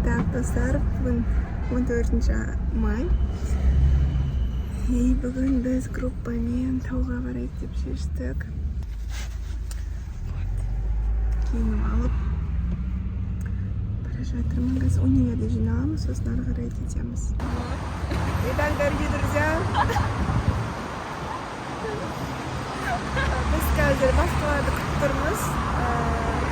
Так, достар, бүгін 14 май. И бүгін біз группамен тауға барайық деп шештік. Киініп алып бара жатырмын. Қазір универде жиналамыз, сосын ары қарай кетеміз. Итак, дорогие друзья, біз қазір басқаларды күтіп тұрмыз.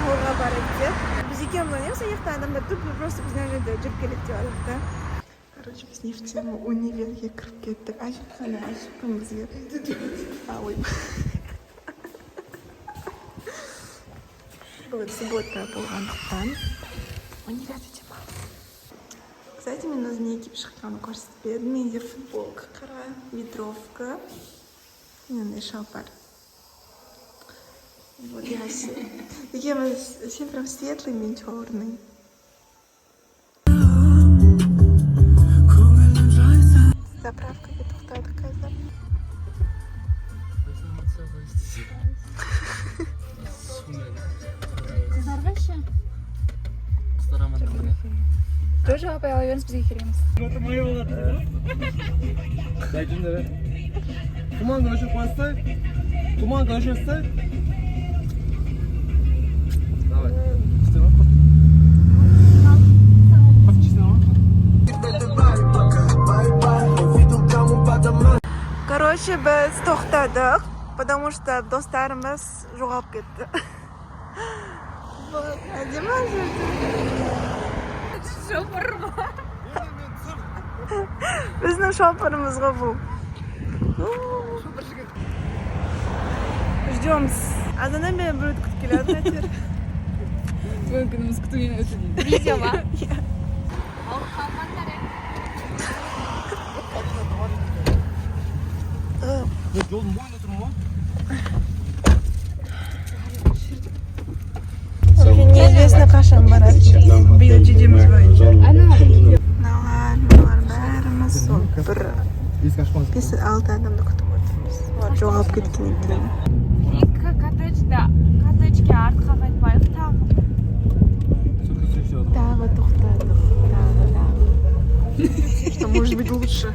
Тауға барайық деп. Біз екеуміз ойнаймыз, аяқта адамдар тұр, просто біз мына жерде жүріп келеді деп алдық та. Короче, біз не в тему универге кіріп кеттік. Ашықпын бізге. Ой. Бүгін суббота болғандықтан универде демалыс. Кстати, мен өзім не киіп шыққанын көрсетпедім. Менде футболка қара, ветровка, мынандай шалбар. Вот я все прям светлый, мен черный. Заправкаға тоқтадық қазір. Қыздарға ше? Жоқ, жауап ала беріңіз, бізге келеміз. Отырмай болады. Дай жүндері. Тұманға өшіп қойсай. Тұманға өшіпсай. Давай. Күштен отыр. Короче, біз тоқтадық, потому что достарымыз жоғалып кетті. Әдемі жүрді. Шопыр ма? Біздің шопырымызға бұл. Ждеміз. Аданнан бері бір өткіт келеді, әтер. Твой күніміз күтуген өту дейді. Видео ма? Ал қалғандар е? Жолдың бойында тұрмын ба? Уже неизвестно қашан барады. Биыл жедеміз бойынша. Мыналар бәріміз сол бір 5-6 адамды күтіп отырмыз. Олар жоғалып кеткен екен. Екі коттеджге артқа қайтпайық тағы. Тағы тоқтадық. Что может быть лучше?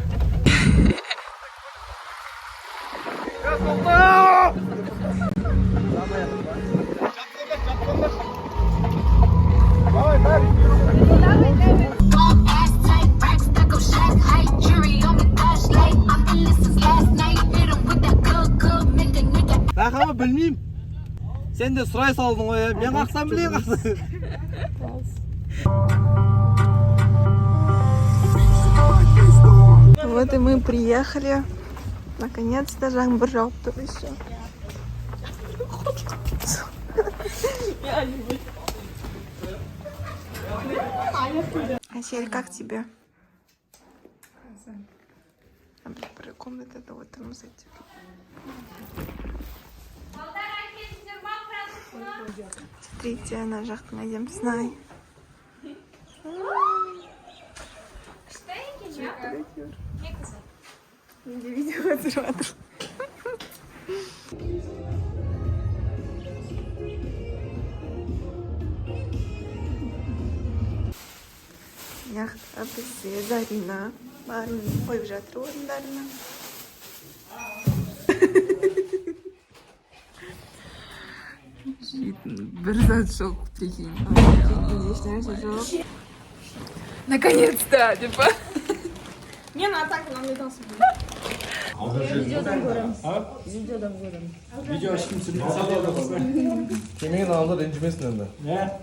Бақама білмеймін. Сен де сұрай салдың ғой, мен қақсам білейін қақсам. Вот и мы приехали. Наконец-то жаңбыр жауып тұр еще. Асель, как тебе? Бір комнатада отырмыз әйтеуір. Смотрите, ана жақтың әдемісін ай. Менде видеоға түсіріп жатыр. Яқта бізде Зарина барын қойып жатыр орындарына. Бір зат жоқ, прикинь. Ешнәрсе жоқ. Наконец-то, типа. Не, ну а так нам не дался. Видеодан көреміз. Видео ешкім кемеген алды ренжімесін енді.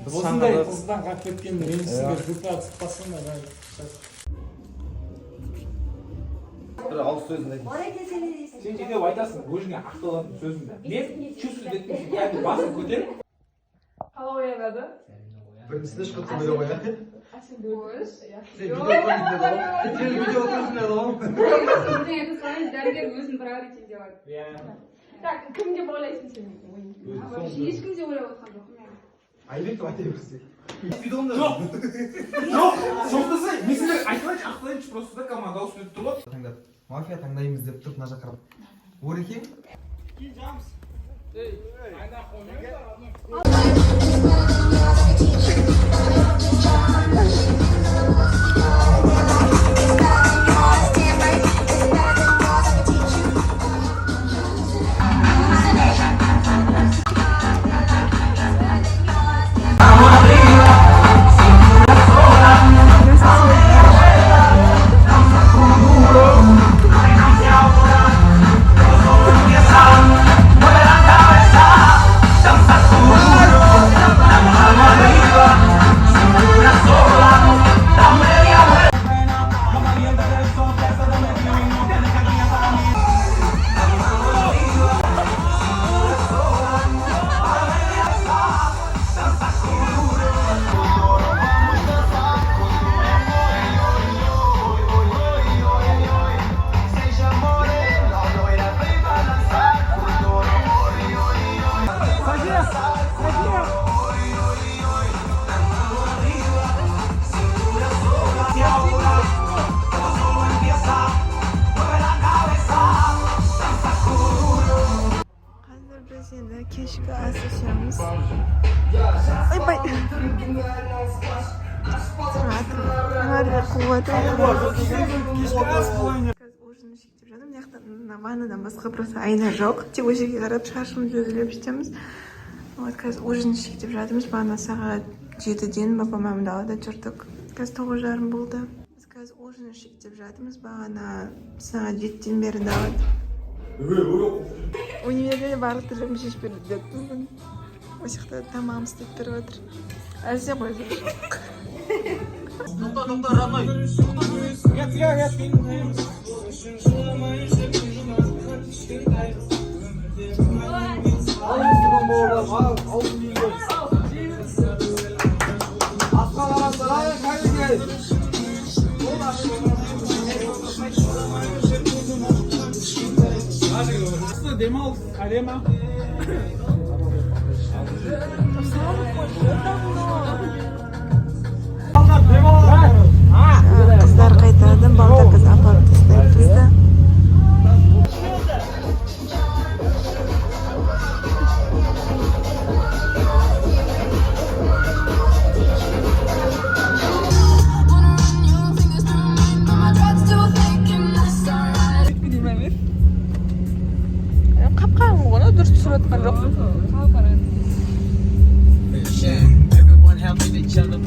Осындай қыздан қап кеткен ренжісіңге группа сұқпасын да. Бір ауыз сөзін айтын. Сен жеке айтасың, өзіңе ақталатын сөзіңді. Мен чувствуетін яғни басын көтеріп. Қалай оянады? Біріншісінде шыққысы бөлі қоя. Сен көз. Сен видео көрсін еді ғой. Дәрігер өзін приоритет делает. Так, кім деп ойлайсың сен? Ешкім де ойлап отқан жоқ. Айбек деп айта берсек. Видеоны Жоқ, жоқтасай, мен сендер ақталайыншы просто да команда ауысып өтті ғой. Мафия таңдаймыз деп тұрып мына жаққа қарап. Орекең? Barlar quvvat. Ужин шектеп жатырмын. Мына жақта ваннадан басқа просто айна жоқ. Тек осы жерге қарап шашымызды өзілеп жетеміз. Вот қазір ужин шектеп жатырмыз. Бағана сағат 7-ден папа мамам далада жүрдік. Қазір 9:30 болды. Біз қазір ужин шектеп жатырмыз. Бағана сағат 7-ден бері далада. Универде барлық тірлігімді шешіп берді дедім. Осы жақта тамағымыз істеп тұрып отыр. Әзізе қойды. Тоқта, Рамай. Демалыс қарема. Қыздар қайтады, балдар біз апарып тастайды бізді. Қап-қараңғы ғой, дұрыс түсіріп жатқан жоқ. Everyone helping each other.